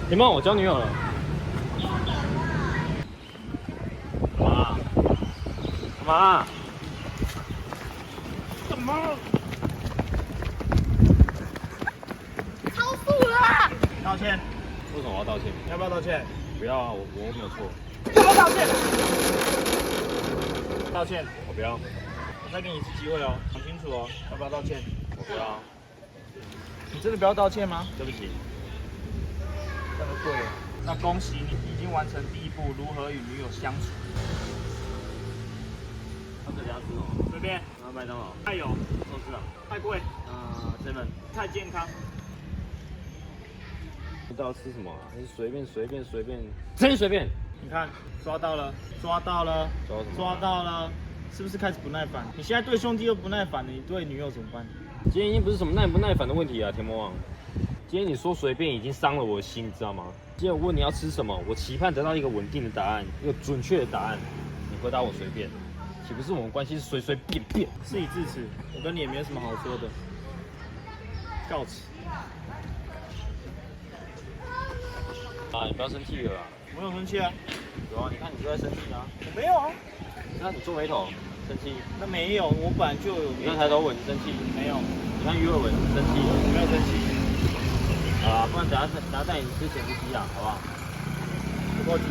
田梦，我交女友了。干嘛？干嘛？超速了！道歉。为什么我要道歉？要不要道歉？不要啊，我没有错。要不要道歉？道歉。我不要，我再给你一次机会哦，想清楚哦，要不要道歉？我不要。你真的不要道歉吗？对不起。那就对了。那恭喜你，已经完成第一步，如何与女友相处。他这家吃什么？随便。那麦当劳。太油，寿司啊。太贵， 7-Eleven。太健康。不知道吃什么啊？你随便，真随便。你看，抓到了，抓到了，抓什么？抓到了，是不是开始不耐烦？你现在对兄弟又不耐烦了，你对女友怎么办？今天已经不是什么耐不耐烦的问题啊，田魔王。今天你说随便已经伤了我的心，你知道吗？今天我问你要吃什么，我期盼得到一个稳定的答案，一个准确的答案。你回答我随便，岂不是我们关系是随随便便？事已至此，我跟你也没有什么好说的，告辞。啊，你不要生气了啊！我没有生气啊，有啊，你看你就在生气啊。我没有啊，你看你皱眉头，生气。那没有，我本来就有。你看抬头纹，生气。没有，你看鱼尾纹，生气。我没有生气。好啦，不然等下带你吃咸酥鸡啊，好不好？不够甜。